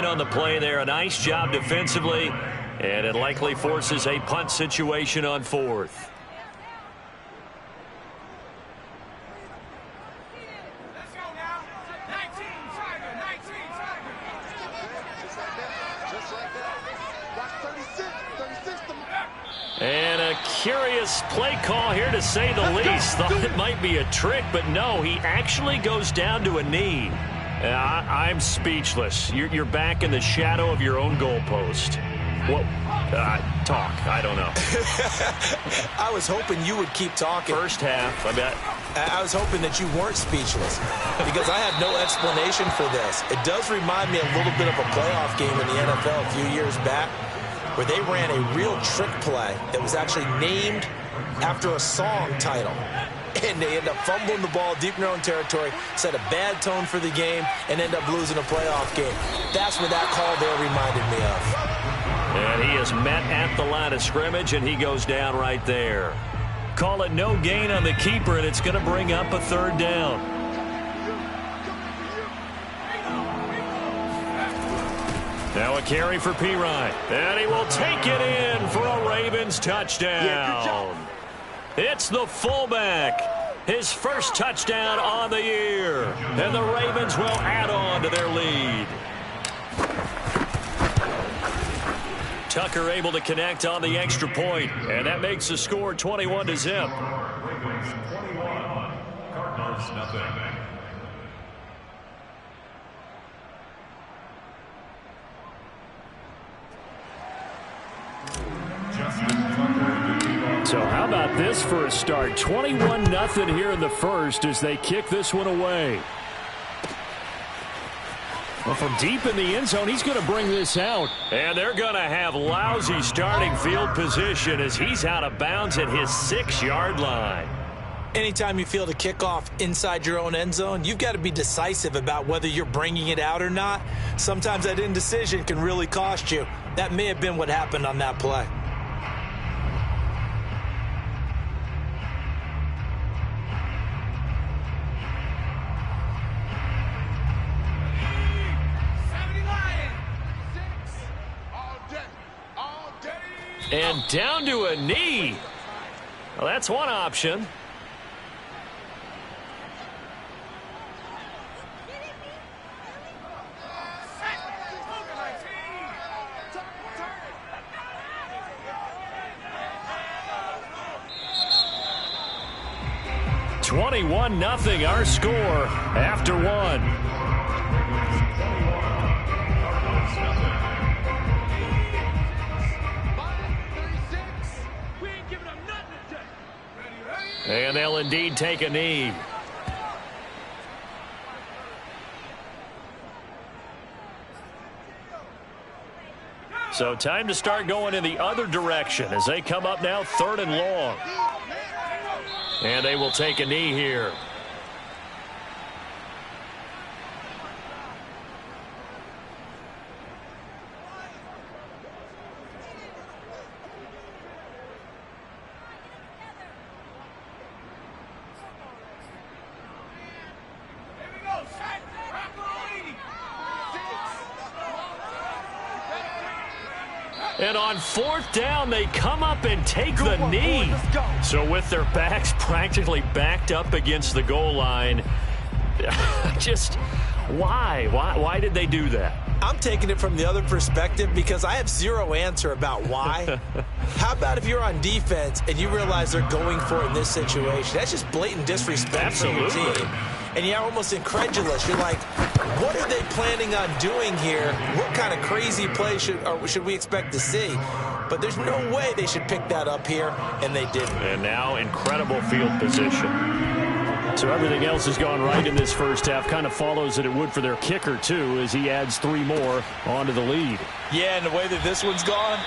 on the play there. A nice job defensively, and it likely forces a punt situation on fourth. And a curious play call here, to say the least. Thought it might be a trick, but no, he actually goes down to a knee. I'm speechless. You're back in the shadow of your own goalpost. Well, talk. I don't know. I was hoping you would keep talking. First half, I bet. I was hoping that you weren't speechless, because I have no explanation for this. It does remind me a little bit of a playoff game in the NFL a few years back, where they ran a real trick play that was actually named after a song title. And they end up fumbling the ball deep in their own territory, set a bad tone for the game, and end up losing a playoff game. That's what that call there reminded me of. And he is met at the line of scrimmage, and he goes down right there. Call it no gain on the keeper, and it's going to bring up a third down. Now a carry for Pirine, and he will take it in for a Ravens touchdown. It's the fullback, his first touchdown on the year, and the Ravens will add on to their lead. Tucker able to connect on the extra point, and that makes the score 21-0. Ravens 21, Cardinals nothing. So how about this for a start? 21-0 here in the first as they kick this one away. Well, from deep in the end zone, he's going to bring this out. And they're going to have lousy starting field position as he's out of bounds at his 6-yard line. Anytime you field a kickoff inside your own end zone, you've got to be decisive about whether you're bringing it out or not. Sometimes that indecision can really cost you. That may have been what happened on that play. And down to a knee. Well, that's one option. (21-0) our score after one. And they'll indeed take a knee. So time to start going in the other direction as they come up now 3rd and long. And they will take a knee here. And on 4th down, they come up and take the knee. So with their backs practically backed up against the goal line, just why? Why did they do that? I'm taking it from the other perspective because I have zero answer about why. How about if you're on defense and you realize they're going for it in this situation? That's just blatant disrespect for your team. And you're almost incredulous. You're like, what are they planning on doing here? What kind of crazy play should we expect to see? But there's no way they should pick that up here, and they didn't. And now incredible field position. So everything else has gone right in this first half. Kind of follows that it would for their kicker, too, as he adds 3 more onto the lead. Yeah, and the way that this one's gone,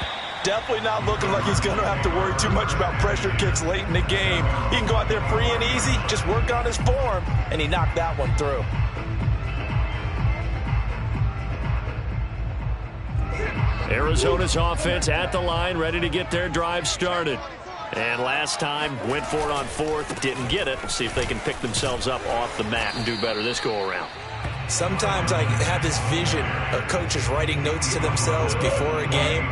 definitely not looking like he's going to have to worry too much about pressure kicks late in the game. He can go out there free and easy, just work on his form, and he knocked that one through. Arizona's offense at the line, ready to get their drive started. And last time, went for it on 4th, didn't get it. See if they can pick themselves up off the mat and do better this go-around. Sometimes I have this vision of coaches writing notes to themselves before a game,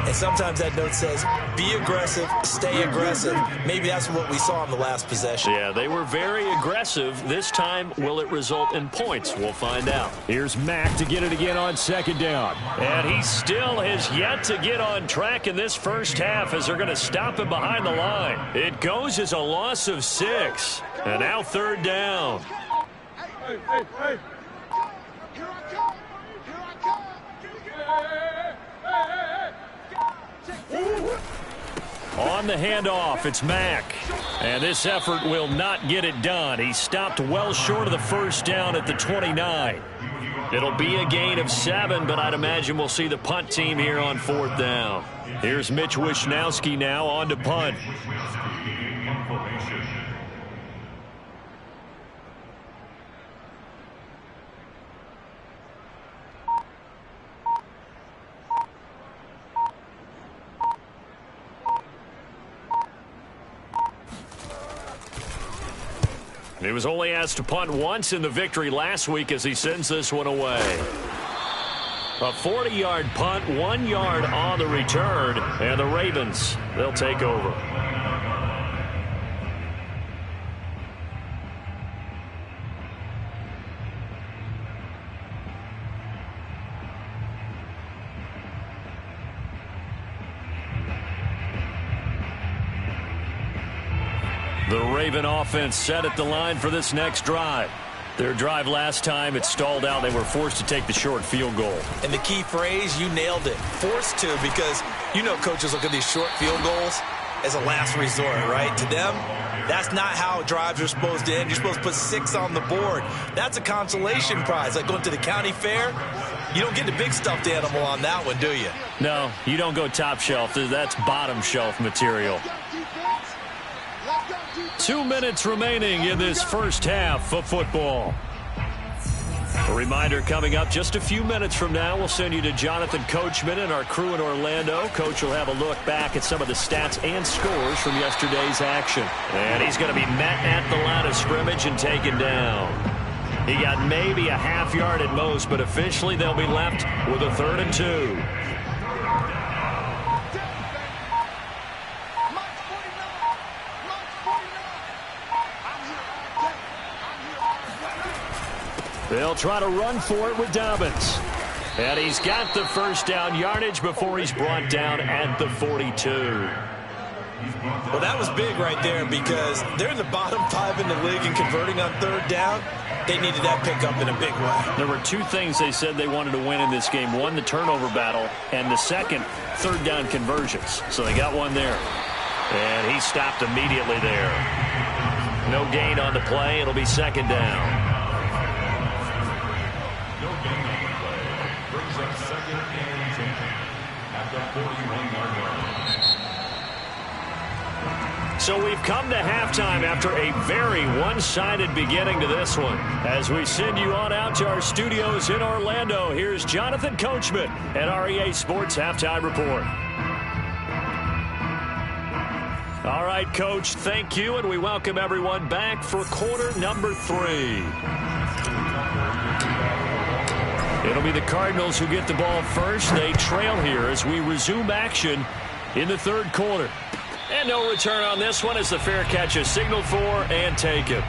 and sometimes that note says, be aggressive, stay aggressive. Maybe that's what we saw in the last possession. Yeah, they were very aggressive. This time, will it result in points? We'll find out. Here's Mack to get it again on second down. And he still has yet to get on track in this first half as they're going to stop him behind the line. It goes as a loss of 6. And now third down. Hey, hey, hey. Here I come. Here I come. On the handoff, it's Mack. And this effort will not get it done. He stopped well short of the first down at the 29. It'll be a gain of 7, but I'd imagine we'll see the punt team here on fourth down. Here's Mitch Wishnowsky now on to punt. He was only asked to punt once in the victory last week as he sends this one away. A 40-yard punt, 1 yard on the return, and the Ravens, they'll take over. The Raven offense set at the line for this next drive. Their drive last time, it stalled out. They were forced to take the short field goal. And the key phrase, you nailed it. Forced to, because you know coaches look at these short field goals as a last resort, right? To them, that's not how drives are supposed to end. You're supposed to put 6 on the board. That's a consolation prize. Like going to the county fair, you don't get the big stuffed animal on that one, do you? No, you don't go top shelf. That's bottom shelf material. 2 minutes remaining in this first half of football. A reminder coming up just a few minutes from now, we'll send you to Jonathan Coachman and our crew in Orlando. Coach will have a look back at some of the stats and scores from yesterday's action. And he's going to be met at the line of scrimmage and taken down. He got maybe a half yard at most, but officially they'll be left with a 3rd and 2. They'll try to run for it with Dobbins. And he's got the first down yardage before he's brought down at the 42. Well, that was big right there because they're in the bottom 5 in the league and converting on 3rd down. They needed that pickup in a big way. There were 2 things they said they wanted to win in this game. One, the turnover battle, and the second, 3rd down conversions. So they got one there. And he stopped immediately there. No gain on the play. It'll be 2nd down. So we've come to halftime after a very one-sided beginning to this one. As we send you on out to our studios in Orlando, here's Jonathan Coachman at REA Sports Halftime Report. All right, Coach, thank you, and we welcome everyone back for quarter number 3. It'll be the Cardinals who get the ball first. They trail here as we resume action in the 3rd quarter. And no return on this one as the fair catch is signaled for and taken.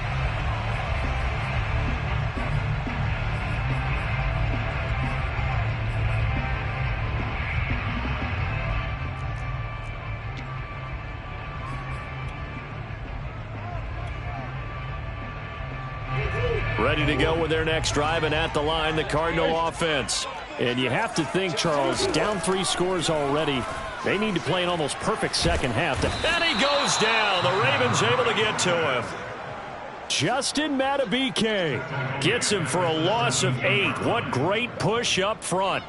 Ready to go with their next drive, and at the line, the Cardinal offense. And you have to think, Charles, down 3 scores already. They need to play an almost perfect second half. And he goes down. The Ravens able to get to him. Justin Madubuike gets him for a loss of 8. What great push up front.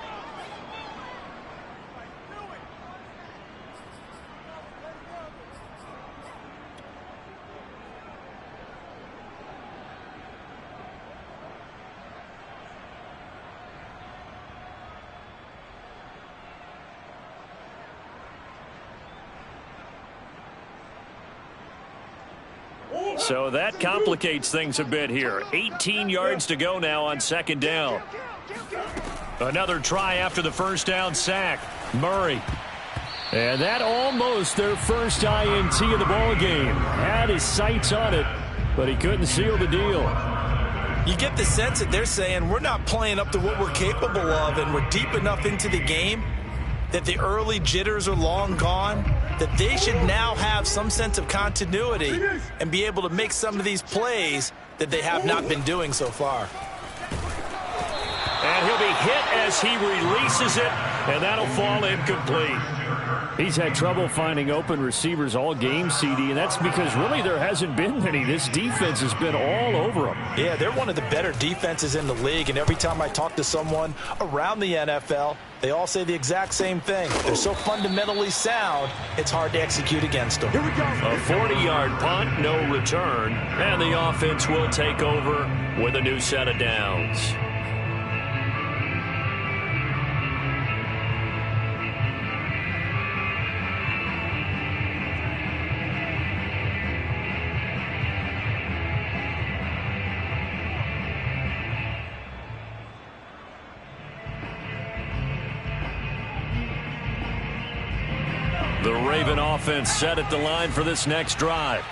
So that complicates things a bit here. 18 yards to go now on second down. Another try after the first down sack. Murray. And that almost their first INT of the ball game. Had his sights on it, but he couldn't seal the deal. You get the sense that they're saying we're not playing up to what we're capable of, and we're deep enough into the game that the early jitters are long gone, that they should now have some sense of continuity and be able to make some of these plays that they have not been doing so far. And he'll be hit as he releases it, and that'll fall incomplete. He's had trouble finding open receivers all game, CD, and that's because really there hasn't been many. This defense has been all over him. Yeah, they're one of the better defenses in the league, and every time I talk to someone around the NFL, they all say the exact same thing. They're so fundamentally sound, it's hard to execute against them. Here we go. A 40-yard punt, no return, and the offense will take over with a new set of downs. The Raven offense set at the line for this next drive.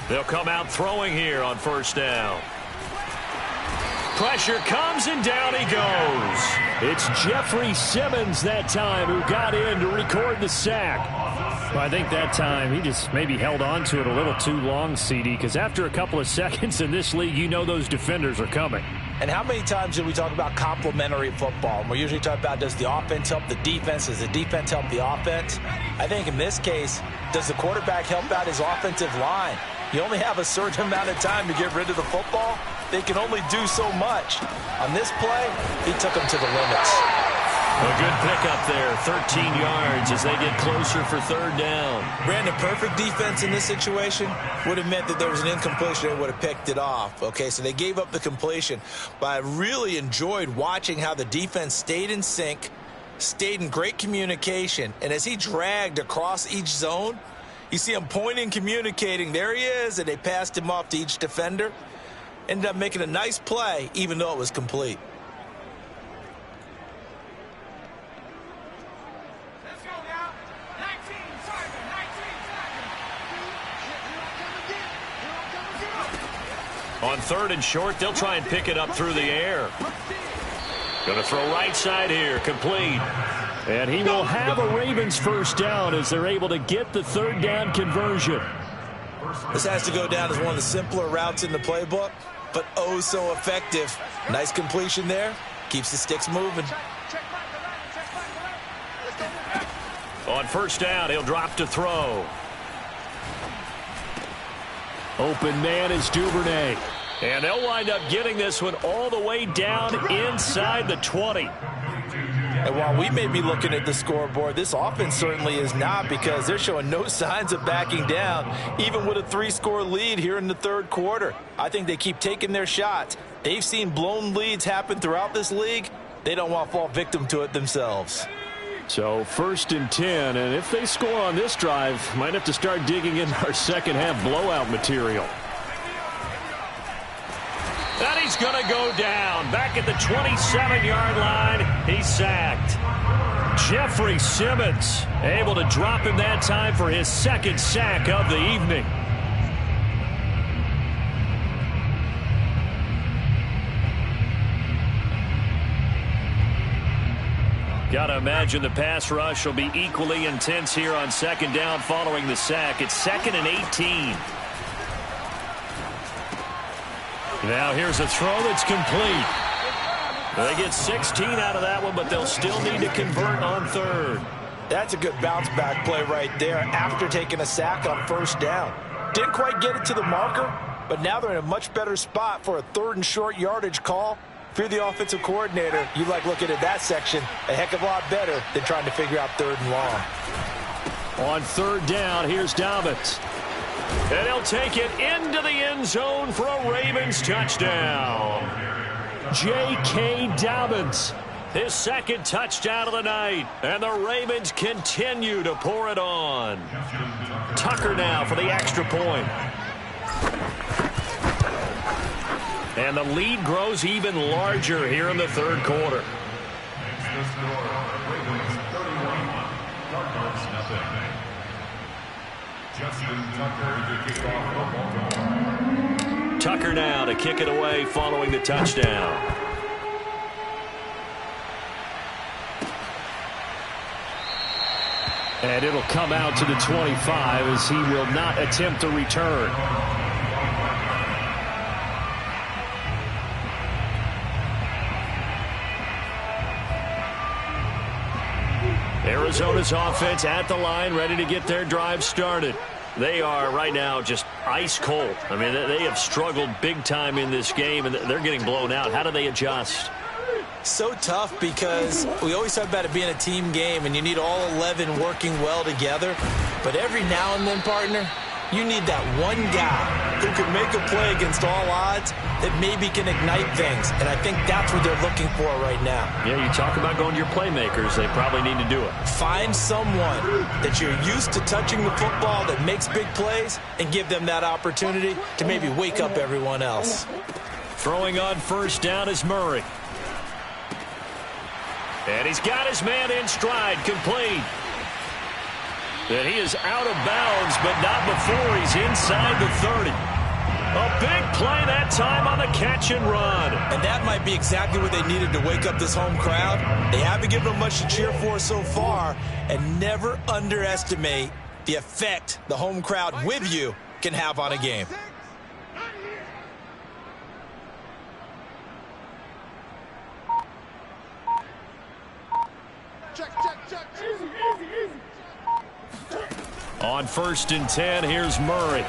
They'll come out throwing here on first down. Pressure comes and down he goes. It's Jeffrey Simmons that time who got in to record the sack. Well, I think that time he just maybe held on to it a little too long, CD, because after a couple of seconds in this league, you know those defenders are coming. And how many times do we talk about complementary football? And we usually talk about, does the offense help the defense? Does the defense help the offense? I think in this case, does the quarterback help out his offensive line? You only have a certain amount of time to get rid of the football. They can only do so much. On this play, he took them to the limits. A good pickup there, 13 yards as they get closer for third down. Brandon, perfect defense in this situation would have meant that there was an incompletion. They would have picked it off. Okay, so they gave up the completion. But I really enjoyed watching how the defense stayed in sync, stayed in great communication. And as he dragged across each zone, you see him pointing, communicating. There he is, and they passed him off to each defender. Ended up making a nice play, even though it was complete. On third and short, they'll try and pick it up through the air. Going to throw right side here, complete. And he will have a Ravens first down as they're able to get the third down conversion. This has to go down as one of the simpler routes in the playbook, but oh so effective. Nice completion there. Keeps the sticks moving. On first down, he'll drop to throw. Open man is Duvernay. And they'll wind up getting this one all the way down inside the 20. And while we may be looking at the scoreboard, this offense certainly is not, because they're showing no signs of backing down, even with a 3-score lead here in the third quarter. I think they keep taking their shots. They've seen blown leads happen throughout this league. They don't want to fall victim to it themselves. So first and 10, and if they score on this drive, might have to start digging in our second half blowout material. And he's going to go down. Back at the 27-yard line, he's sacked. Jeffrey Simmons able to drop him that time for his second sack of the evening. Got to imagine the pass rush will be equally intense here on second down following the sack. It's 2nd and 18. Now here's a throw that's complete. They get 16 out of that one, but they'll still need to convert on third. That's a good bounce back play right there after taking a sack on first down. Didn't quite get it to the marker, but now they're in a much better spot for a 3rd and short yardage call. If you're the offensive coordinator, you like looking at that section a heck of a lot better than trying to figure out 3rd and long. On third down, here's Dobbins. And he'll take it into the end zone for a Ravens touchdown. J.K. Dobbins His second touchdown of the night. And the Ravens continue to pour it on. Tucker now for the extra point. And the lead grows even larger here in the third quarter. Tucker now to kick it away following the touchdown. And it'll come out to the 25 as he will not attempt a return. Arizona's offense at the line, ready to get their drive started. They are right now just ice cold. I mean, they have struggled big time in this game, and they're getting blown out. How do they adjust? So tough because we always talk about it being a team game, and you need all 11 working well together. But every now and then, partner, you need that one guy who can make a play against all odds that maybe can ignite things. And I think that's what they're looking for right now. Yeah, you talk about going to your playmakers. They probably need to do it. Find someone that you're used to touching the football that makes big plays and give them that opportunity to maybe wake up everyone else. Throwing on first down is Murray. And he's got his man in stride, complete. And he is out of bounds, but not before he's inside the 30. A big play that time on the catch and run. And that might be exactly what they needed to wake up this home crowd. They haven't given them much to cheer for so far, and never underestimate the effect the home crowd with you can have on a game. Check. Easy. On 1st and 10, here's Murray.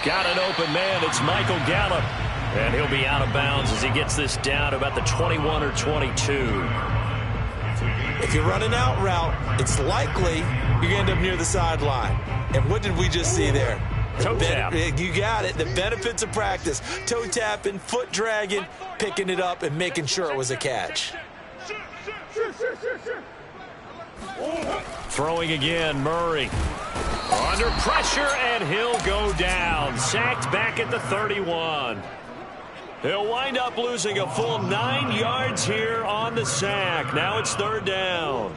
Got an open man. It's Michael Gallup. And he'll be out of bounds as he gets this down to about the 21 or 22. If you run an out route, it's likely you're going to end up near the sideline. And what did we just see there? Toe tap. You got it. The benefits of practice. Toe tapping, foot dragging, picking it up, and making sure it was a catch. Throwing again, Murray. Under pressure, and he'll go down. Sacked back at the 31. He'll wind up losing a full 9 yards here on the sack. Now it's 3rd down.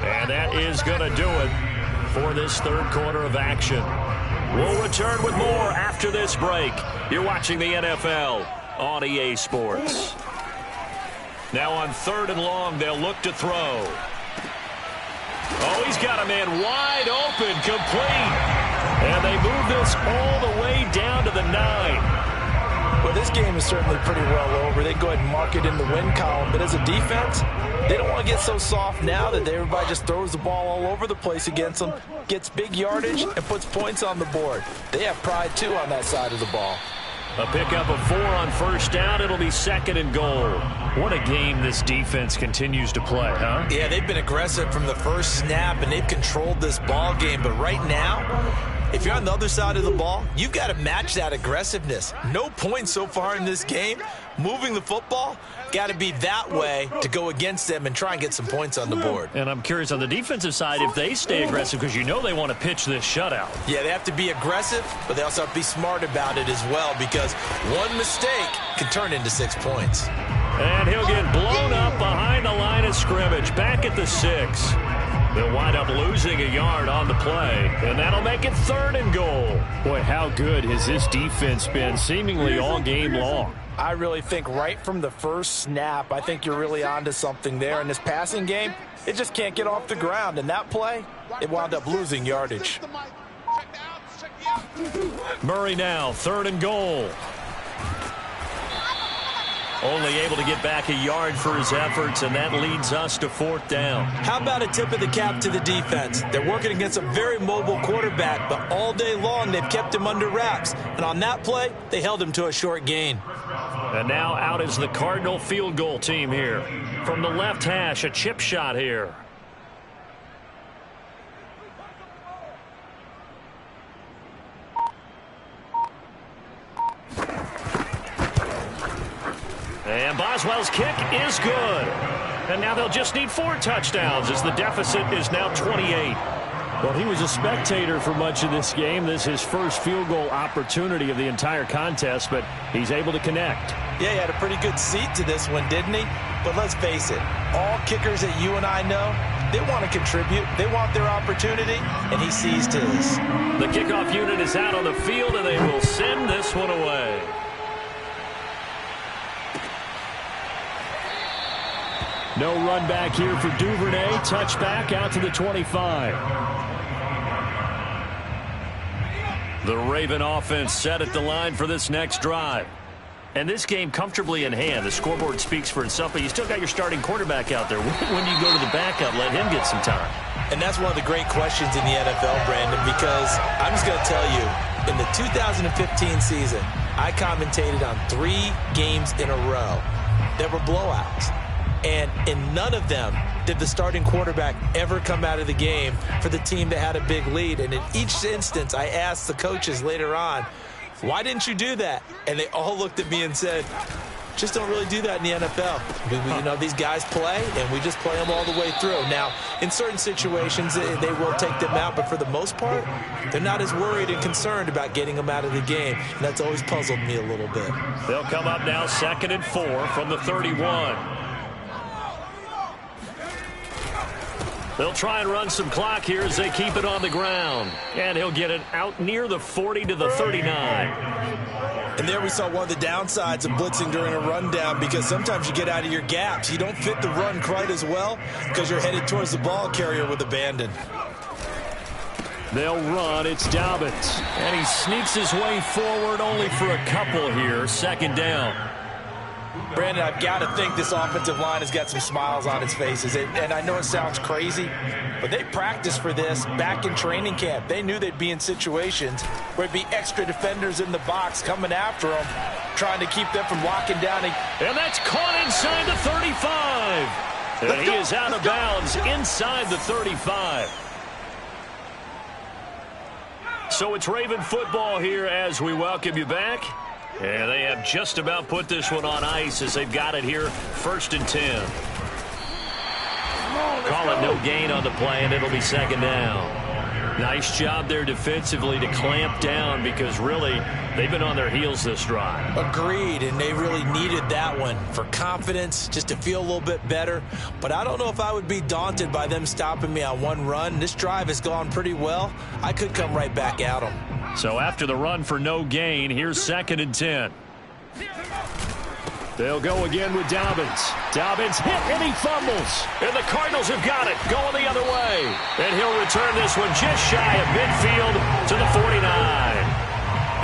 And that is going to do it for this third quarter of action. We'll return with more after this break. You're watching the NFL on EA Sports. Now on 3rd and long, they'll look to throw. Oh, he's got a man wide open, complete. And they move this all the way down to the 9. Well, this game is certainly pretty well over. They go ahead and mark it in the win column. But as a defense, they don't want to get so soft now that everybody just throws the ball all over the place against them, gets big yardage, and puts points on the board. They have pride, too, on that side of the ball. A pickup of 4 on 1st down. It'll be 2nd and goal. What a game this defense continues to play, huh? Yeah, they've been aggressive from the first snap, and they've controlled this ball game. But right now, if you're on the other side of the ball, you've got to match that aggressiveness. No points so far in this game. Moving the football, got to be that way to go against them and try and get some points on the board. And I'm curious on the defensive side if they stay aggressive, because you know they want to pitch this shutout. Yeah, they have to be aggressive, but they also have to be smart about it as well, because one mistake can turn into 6 points. And he'll get blown up behind the line of scrimmage, back at the 6. They'll wind up losing a yard on the play, and that'll make it 3rd and goal. Boy, how good has this defense been seemingly all game long? I really think right from the first snap, I think you're really onto something there. In this passing game, it just can't get off the ground. And that play, it wound up losing yardage. Murray now, 3rd and goal. Only able to get back a yard for his efforts, and that leads us to 4th down. How about a tip of the cap to the defense? They're working against a very mobile quarterback, but all day long they've kept him under wraps. And on that play, they held him to a short gain. And now out is the Cardinal field goal team here. From the left hash, a chip shot here. And Boswell's kick is good. And now they'll just need 4 touchdowns as the deficit is now 28. Well, he was a spectator for much of this game. This is his first field goal opportunity of the entire contest, but he's able to connect. Yeah, he had a pretty good seat to this one, didn't he? But let's face it, all kickers that you and I know, they want to contribute. They want their opportunity, and he seized his. The kickoff unit is out on the field, and they will send this one away. No run back here for Duvernay. Touchback out to the 25. The Raven offense set at the line for this next drive. And this game comfortably in hand. The scoreboard speaks for itself, but you still got your starting quarterback out there. When do you go to the backup, let him get some time? And that's one of the great questions in the NFL, Brandon, because I'm just going to tell you, in the 2015 season, I commentated on 3 games in a row that were blowouts. And in none of them did the starting quarterback ever come out of the game for the team that had a big lead. And in each instance, I asked the coaches later on, why didn't you do that? And they all looked at me and said, just don't really do that in the NFL. You know, these guys play, and we just play them all the way through. Now, in certain situations, they will take them out, but for the most part, they're not as worried and concerned about getting them out of the game. And that's always puzzled me a little bit. They'll come up now 2nd and 4 from the 31. They'll try and run some clock here as they keep it on the ground. And he'll get it out near the 40 to the 39. And there we saw one of the downsides of blitzing during a rundown, because sometimes you get out of your gaps. You don't fit the run quite as well because you're headed towards the ball carrier with abandon. They'll run. It's Dobbins. And he sneaks his way forward only for a couple here. 2nd down. Brandon, I've got to think this offensive line has got some smiles on its faces. And I know it sounds crazy, but they practiced for this back in training camp. They knew they'd be in situations where it'd be extra defenders in the box coming after them, trying to keep them from locking down. And that's caught inside the 35. And he is out of bounds inside the 35. So it's Raven football here as we welcome you back. And they have just about put this one on ice as they've got it here, 1st and 10. Call it no gain on the play, and it'll be 2nd down. Nice job there defensively to clamp down, because really they've been on their heels this drive. Agreed, and they really needed that one for confidence, just to feel a little bit better. But I don't know if I would be daunted by them stopping me on one run. This drive has gone pretty well. I could come right back at them. So after the run for no gain, here's 2nd and 10. They'll go again with Dobbins. Dobbins hit, and he fumbles. And the Cardinals have got it, going the other way. And he'll return this one just shy of midfield to the 49.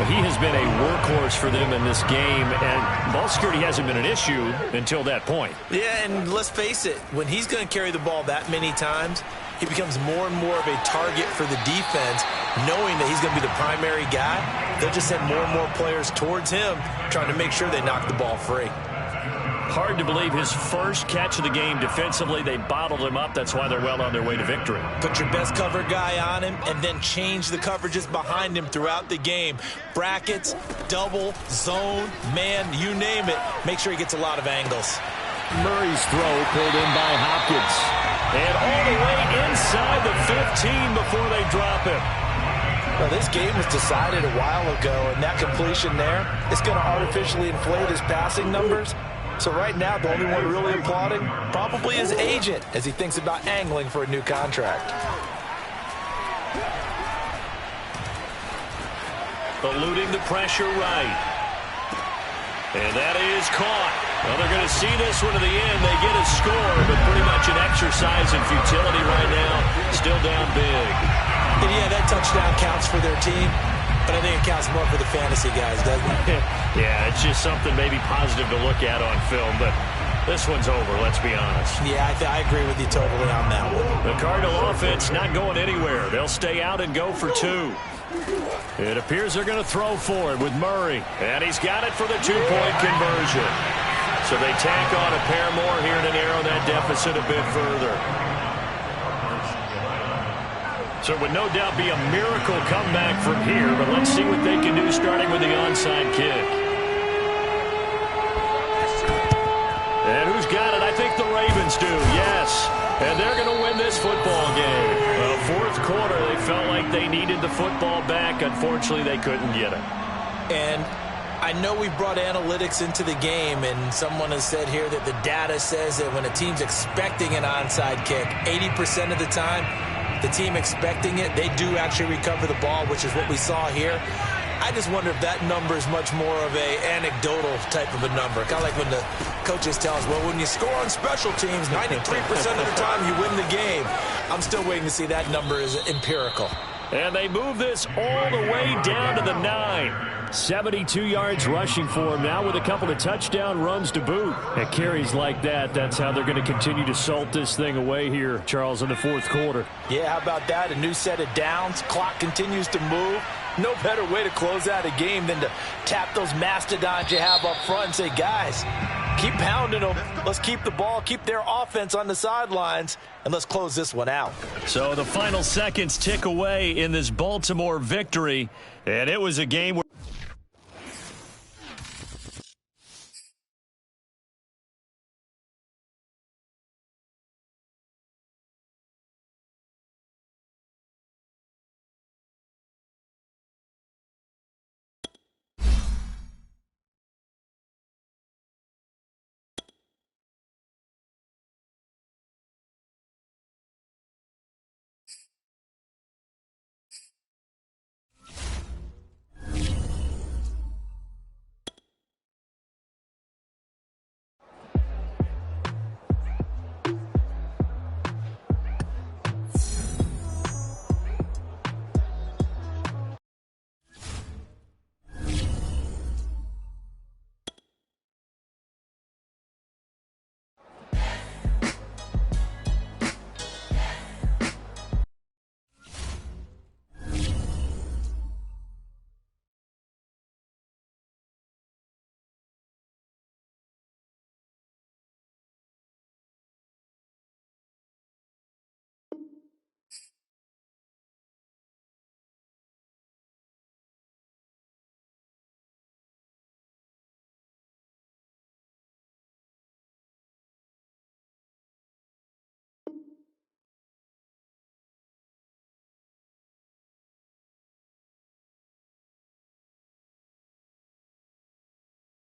He has been a workhorse for them in this game, and ball security hasn't been an issue until that point. Yeah, and let's face it, when he's going to carry the ball that many times, he becomes more and more of a target for the defense, knowing that he's going to be the primary guy. They'll just send more and more players towards him, trying to make sure they knock the ball free. Hard to believe his first catch of the game defensively. They bottled him up. That's why they're well on their way to victory. Put your best cover guy on him and then change the coverages behind him throughout the game. Brackets, double, zone, man, you name it. Make sure he gets a lot of angles. Murray's throw pulled in by Hopkins. And all the way inside the 15 before they drop him. Well, this game was decided a while ago, and that completion there is going to artificially inflate his passing numbers. So right now, the only one really applauding probably his agent as he thinks about angling for a new contract. Eluding the pressure right. And that is caught. Well, they're going to see this one to the end. They get a score, but pretty much an exercise in futility right now. Still down big. And yeah, that touchdown counts for their team. But I think it counts more for the fantasy guys, doesn't it? Yeah, it's just something maybe positive to look at on film, but this one's over, let's be honest. Yeah, I agree with you totally on that one. The Cardinal offense not going anywhere. They'll stay out and go for 2. It appears they're going to throw for it with Murray. And he's got it for the 2-point conversion. So they tack on a pair more here to narrow that deficit a bit further. So it would no doubt be a miracle comeback from here, but let's see what they can do starting with the onside kick. Ravens do, yes. And they're going to win this football game. Fourth quarter, they felt like they needed the football back. Unfortunately, they couldn't get it. And I know we brought analytics into the game, and someone has said here that the data says that when a team's expecting an onside kick, 80% of the time, the team expecting it, they do actually recover the ball, which is what we saw here. I just wonder if that number is much more of a anecdotal type of a number. Kind of like when the coaches tell us, well, when you score on special teams, 93% of the time you win the game. I'm still waiting to see that number is empirical. And they move this all the way down to the 9. 72 yards rushing for him now with a couple of touchdown runs to boot. At carries like that, that's how they're going to continue to salt this thing away here, Charles, in the fourth quarter. Yeah, how about that? A new set of downs. Clock continues to move. No better way to close out a game than to tap those mastodons you have up front and say, guys, keep pounding them. Let's keep the ball, keep their offense on the sidelines, and let's close this one out. So the final seconds tick away in this Baltimore victory, and it was a game where